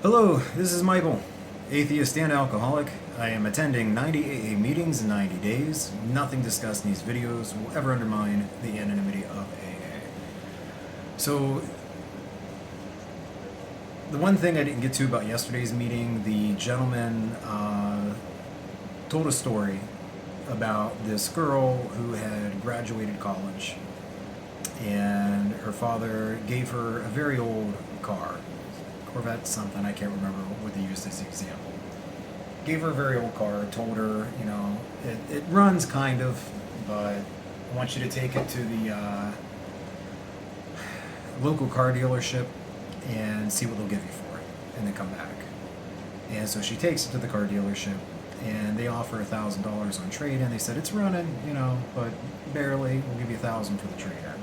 Hello, this is Michael, atheist and alcoholic. I am attending 90 AA meetings in 90 days. Nothing discussed in these videos will ever undermine the anonymity of AA. So, the one thing I didn't get to about yesterday's meeting, the gentleman told a story about this girl who had graduated college, and her father gave her a very old car. Corvette something, I can't remember what they used as the example. Gave her a very old car, told her, it runs kind of, but I want you to take it to the local car dealership and see what they'll give you for it, and then come back. And so she takes it to the car dealership, and they offer $1,000 on trade-in. They said, it's running, but barely, we'll give you $1,000 for the trade-in.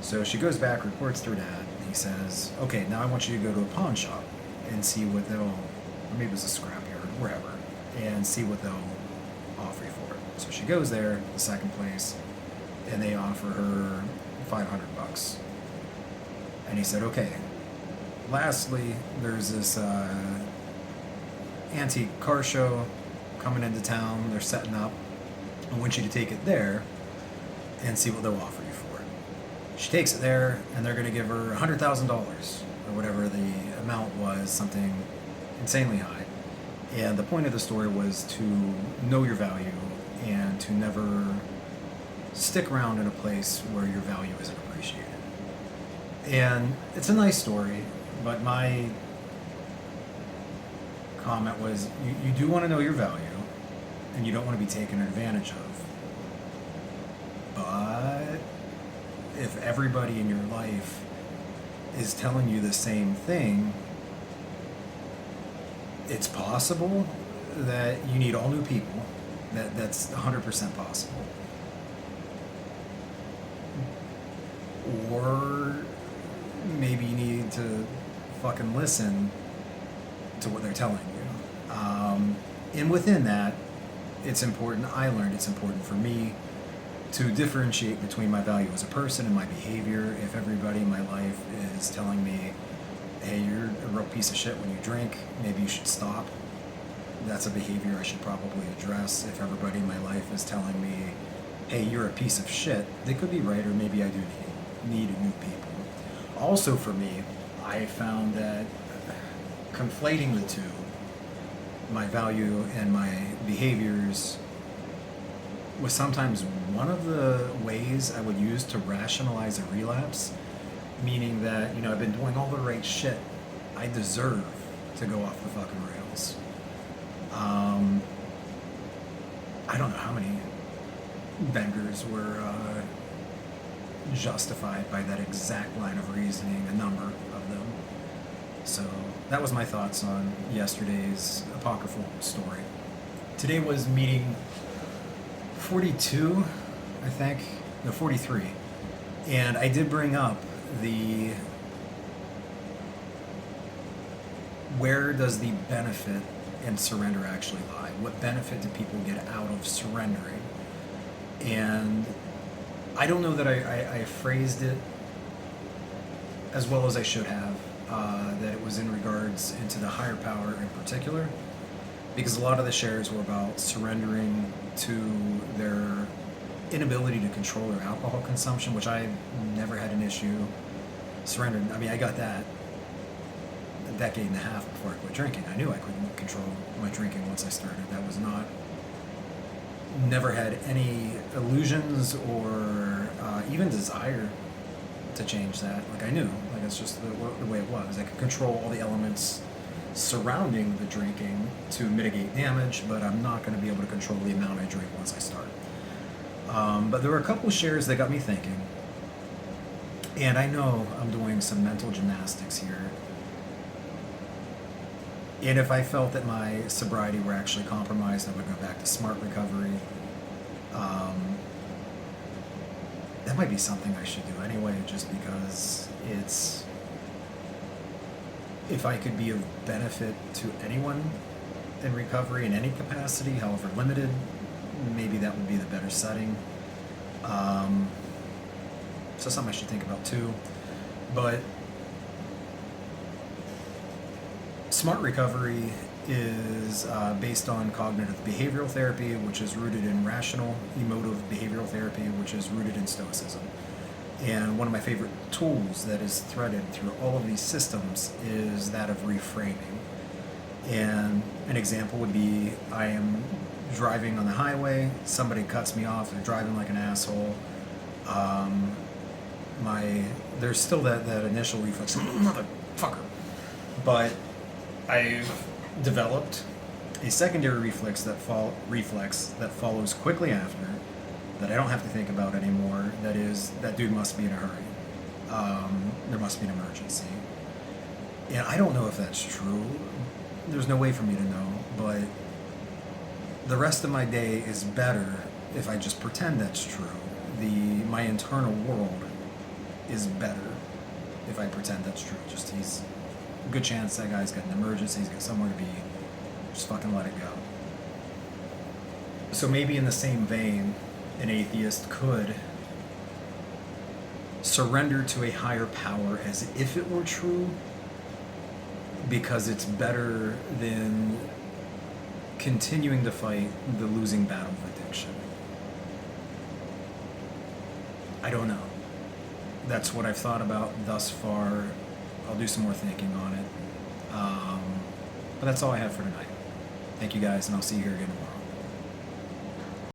So she goes back, reports to her dad. He says, okay, now I want you to go to a pawn shop and see what they'll, or maybe it's a scrapyard, wherever, and see what they'll offer you for it. So she goes there, the second place, and they offer her $500. And he said, okay, lastly, there's this antique car show coming into town. They're setting up. I want you to take it there and see what they'll offer you for it. She takes it there, and they're going to give her $100,000 or whatever the amount was, something insanely high. And the point of the story was to know your value and to never stick around in a place where your value isn't appreciated. And it's a nice story, but my comment was you do want to know your value, and you don't want to be taken advantage of. But if everybody in your life is telling you the same thing, it's possible that you need all new people. That's 100% possible. Or maybe you need to fucking listen to what they're telling you. And within that, it's important, I learned it's important for me to differentiate between my value as a person and my behavior. If everybody in my life is telling me, hey, you're a real piece of shit when you drink, maybe you should stop, that's a behavior I should probably address. If everybody in my life is telling me, hey, you're a piece of shit, they could be right, or maybe I do need new people. Also for me, I found that conflating the two, my value and my behaviors, was sometimes one of the ways I would use to rationalize a relapse, meaning that, I've been doing all the right shit. I deserve to go off the fucking rails. I don't know how many benders were justified by that exact line of reasoning, a number of them. So that was my thoughts on yesterday's apocryphal story. Today was meeting 42, I think, no, 43. And I did bring up where does the benefit in surrender actually lie? What benefit do people get out of surrendering? And I don't know that I phrased it as well as I should have, that it was in regards into the higher power in particular, because a lot of the shares were about surrendering to their inability to control their alcohol consumption, which I never had an issue surrendering. I mean, I got that a decade and a half before I quit drinking. I knew I couldn't control my drinking once I started. That was never had any illusions or even desire to change that. Like, I knew, like, it's just the way it was. I could control all the elements surrounding the drinking to mitigate damage, but I'm not going to be able to control the amount I drink once I start. But there were a couple of shares that got me thinking, and I know I'm doing some mental gymnastics here. And if I felt that my sobriety were actually compromised, I would go back to smart recovery. That might be something I should do anyway, just because if I could be of benefit to anyone in recovery in any capacity, however limited, maybe that would be the better setting. So something I should think about too. But Smart recovery is based on cognitive behavioral therapy, which is rooted in rational emotive behavioral therapy, which is rooted in Stoicism. And one of my favorite tools that is threaded through all of these systems is that of reframing. And an example would be, I am driving on the highway, somebody cuts me off, they're driving like an asshole. There's still that initial reflex, motherfucker. But I've developed a secondary reflex that follows quickly after, that I don't have to think about anymore. That is, that dude must be in a hurry. There must be an emergency. And I don't know if that's true. There's no way for me to know, but the rest of my day is better if I just pretend that's true. My internal world is better if I pretend that's true. He's a good chance that guy's got an emergency, he's got somewhere to be. Just fucking let it go. So maybe in the same vein, an atheist could surrender to a higher power as if it were true, because it's better than continuing to fight the losing battle of addiction. I don't know. That's what I've thought about thus far. I'll do some more thinking on it. But that's all I have for tonight. Thank you guys, and I'll see you here again tomorrow.